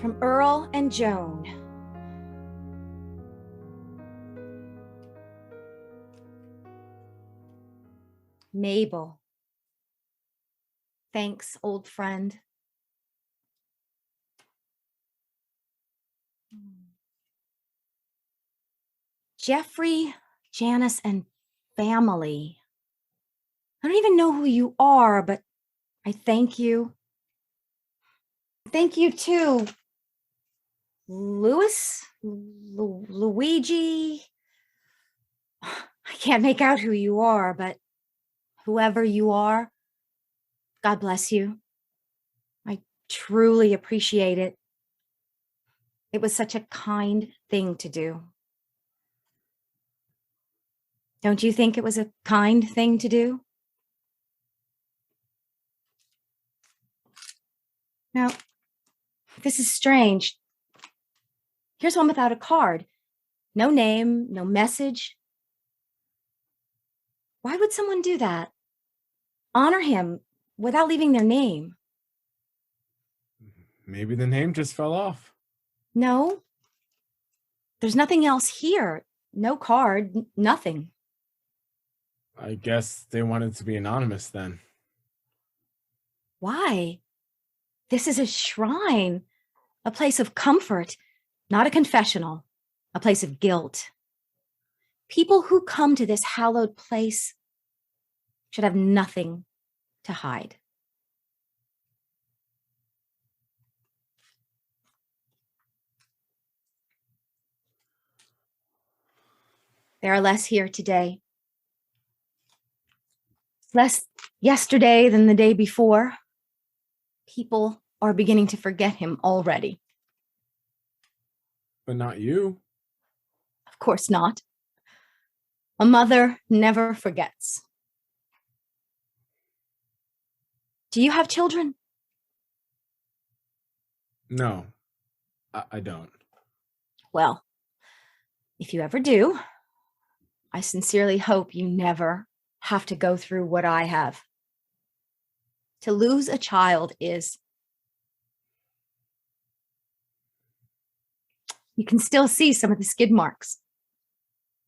From Earl and Joan. Mabel. Thanks, old friend. Jeffrey, Janice, and family. I don't even know who you are, but I thank you. Thank you too, Luigi. I can't make out who you are, but whoever you are, God bless you. I truly appreciate it. It was such a kind thing to do. Don't you think it was a kind thing to do? Now, this is strange. Here's one without a card. No name, no message. Why would someone do that? Honor him without leaving their name. Maybe the name just fell off. No. There's nothing else here. No card, nothing. I guess they wanted to be anonymous then. Why? This is a shrine, a place of comfort, not a confessional, a place of guilt. People who come to this hallowed place should have nothing to hide. There are less here today. Less yesterday than the day before. People are beginning to forget him already. But not you. Of course not. A mother never forgets. Do you have children? No, I don't. Well, if you ever do, I sincerely hope you never have to go through what I have. To lose a child is... You can still see some of the skid marks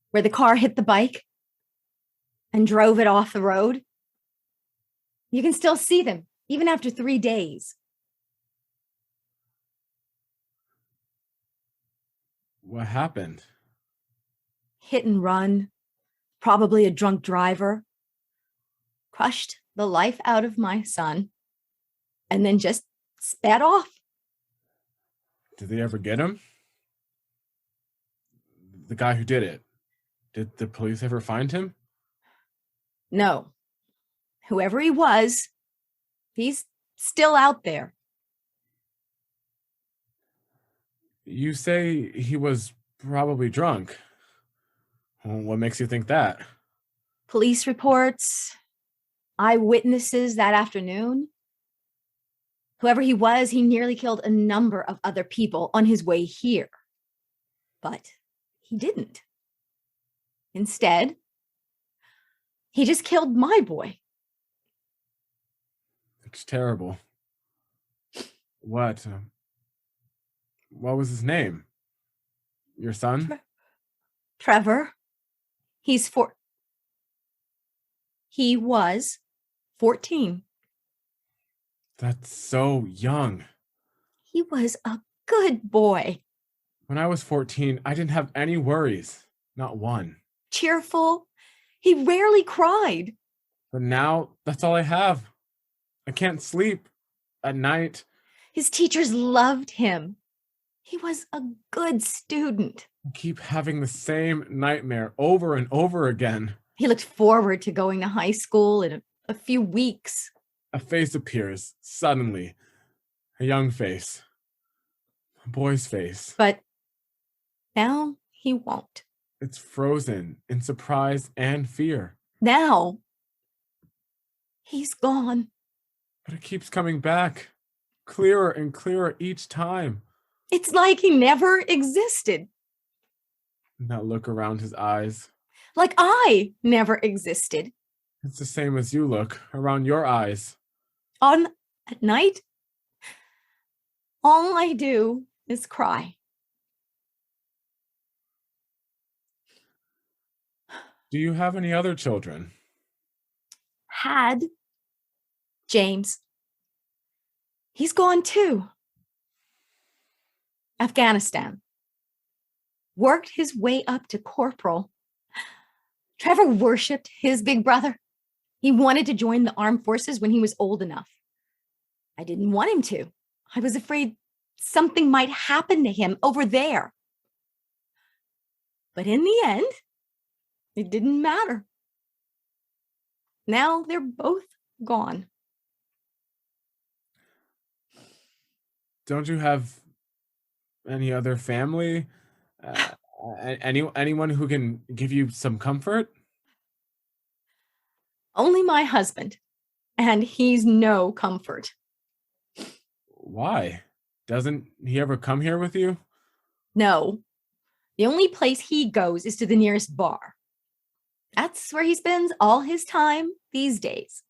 where the car hit the bike and drove it off the road. You can still see them, even after 3 days. What happened? Hit and run, probably a drunk driver, crushed the life out of my son, and then just sped off. Did they ever get him? The guy who did it. Did the police ever find him? No. Whoever he was, he's still out there. You say he was probably drunk. What makes you think that? Police reports, eyewitnesses that afternoon. Whoever he was, he nearly killed a number of other people on his way here. But he didn't. Instead, he just killed my boy. It's terrible. What? What was his name? Your son? Trevor. He was 14. That's so young. He was a good boy. When I was 14, I didn't have any worries. Not one. Cheerful. He rarely cried. But now, that's all I have. I can't sleep at night. His teachers loved him. He was a good student. I keep having the same nightmare over and over again. He looked forward to going to high school in a few weeks. A face appears, suddenly. A young face. A boy's face. But now he won't. It's frozen in surprise and fear. Now he's gone. But it keeps coming back. Clearer and clearer each time. It's like he never existed. And that look around his eyes. Like I never existed. It's the same as you look around your eyes. At night, All I do is cry. Do you have any other children? Had James. He's gone too. Afghanistan. Worked his way up to corporal. Trevor worshipped his big brother. He wanted to join the armed forces when he was old enough. I didn't want him to. I was afraid something might happen to him over there. But in the end, it didn't matter. Now they're both gone. Don't you have any other family? Anyone who can give you some comfort? Only my husband, and he's no comfort. Why? Doesn't he ever come here with you? No, the only place he goes is to the nearest bar. That's where he spends all his time these days.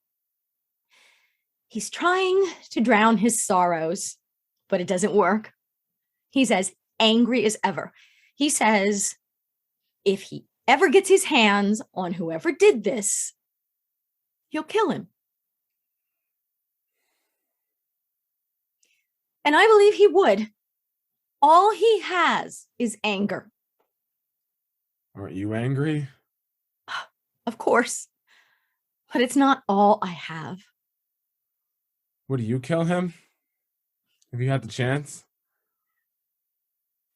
He's trying to drown his sorrows, but it doesn't work. He's as angry as ever. He says if he ever gets his hands on whoever did this, he'll kill him. And I believe he would. All he has is anger. Aren't you angry? Of course. But it's not all I have. Would you kill him? If you had the chance?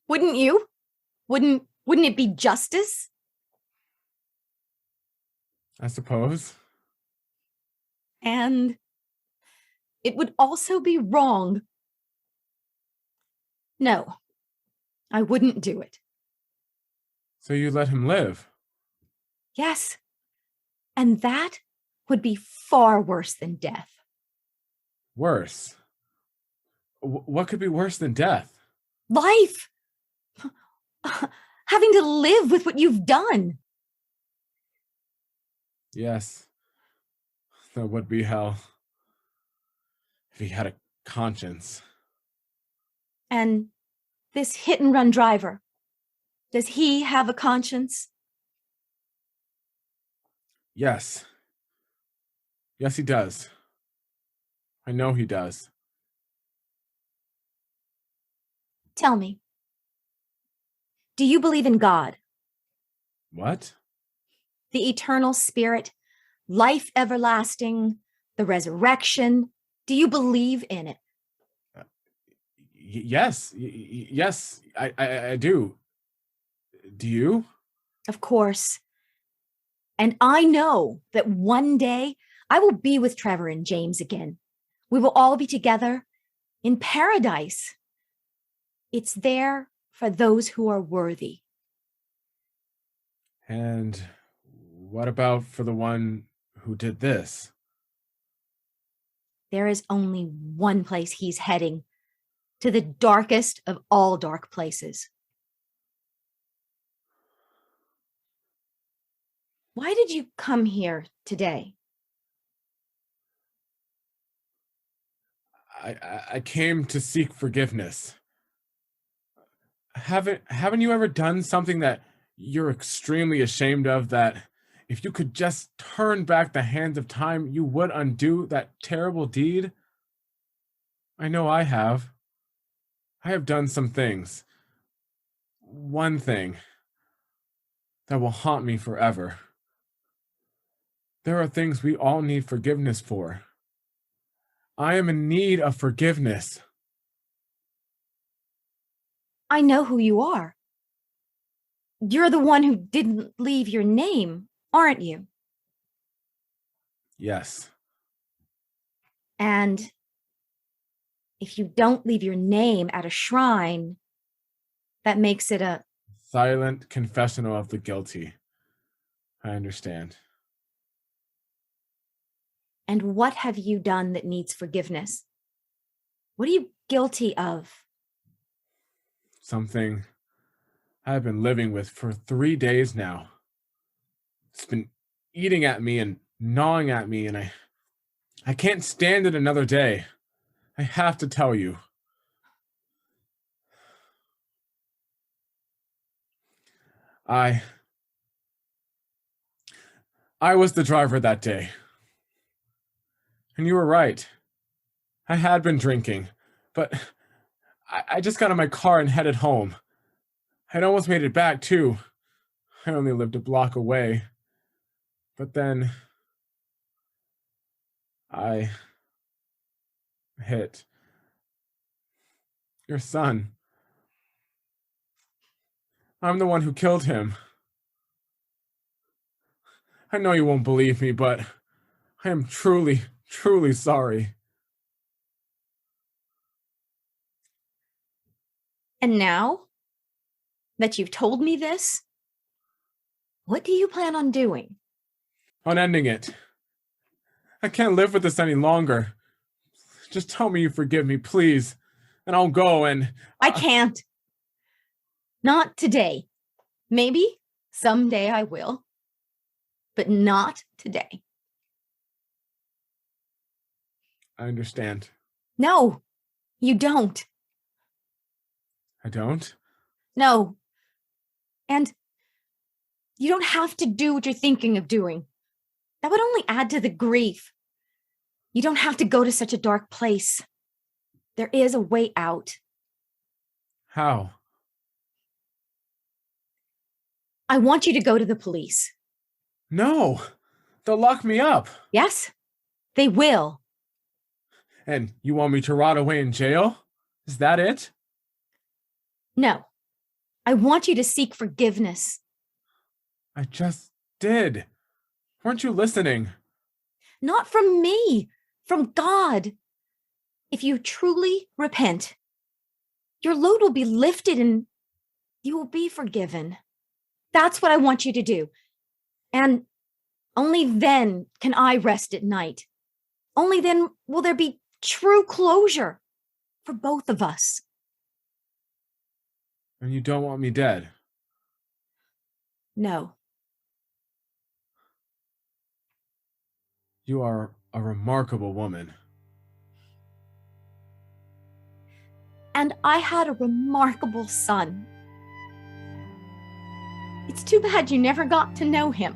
Wouldn't you? Wouldn't it be justice? I suppose. And it would also be wrong. No, I wouldn't do it. So you let him live? Yes. And that would be far worse than death. Worse? What could be worse than death? Life. Having to live with what you've done. Yes. That would be hell. If he had a conscience. And this hit and run driver, does he have a conscience? Yes. Yes, he does. I know he does. Tell me, do you believe in God? What? The eternal spirit, life everlasting, the resurrection? Do you believe in it? Yes. Yes, I do. Do you? Of course. And I know that one day I will be with Trevor and James again. We will all be together in paradise. It's there for those who are worthy. And what about for the one who did this? There is only one place he's heading, to the darkest of all dark places. Why did you come here today? I came to seek forgiveness. Haven't you ever done something that you're extremely ashamed of, that if you could just turn back the hands of time, you would undo that terrible deed? I know I have. I have done some things. One thing that will haunt me forever. There are things we all need forgiveness for. I am in need of forgiveness. I know who you are. You're the one who didn't leave your name, aren't you? Yes. And if you don't leave your name at a shrine, that makes it a Silent confessional of the guilty. I understand. And what have you done that needs forgiveness? What are you guilty of? Something I've been living with for 3 days now. It's been eating at me and gnawing at me, and I can't stand it another day. I have to tell you. I was the driver that day. And you were right. I had been drinking, but I just got in my car and headed home. I'd almost made it back, too. I only lived a block away. But then I hit your son. I'm the one who killed him. I know you won't believe me, but I am truly, truly sorry. And now that you've told me this, what do you plan on doing? On ending it. I can't live with this any longer. Just tell me you forgive me, please. And I'll go and... I can't. Not today. Maybe someday I will, but not today. I understand. No, you don't. I don't? No. And you don't have to do what you're thinking of doing. That would only add to the grief. You don't have to go to such a dark place. There is a way out. How? I want you to go to the police. No! They'll lock me up. Yes, they will. And you want me to rot away in jail? Is that it? No, I want you to seek forgiveness. I just did. Weren't you listening? Not from me, from God. If you truly repent, your load will be lifted and you will be forgiven. That's what I want you to do. And only then can I rest at night. Only then will there be true closure for both of us. And you don't want me dead? No. You are a remarkable woman. And I had a remarkable son. It's too bad you never got to know him.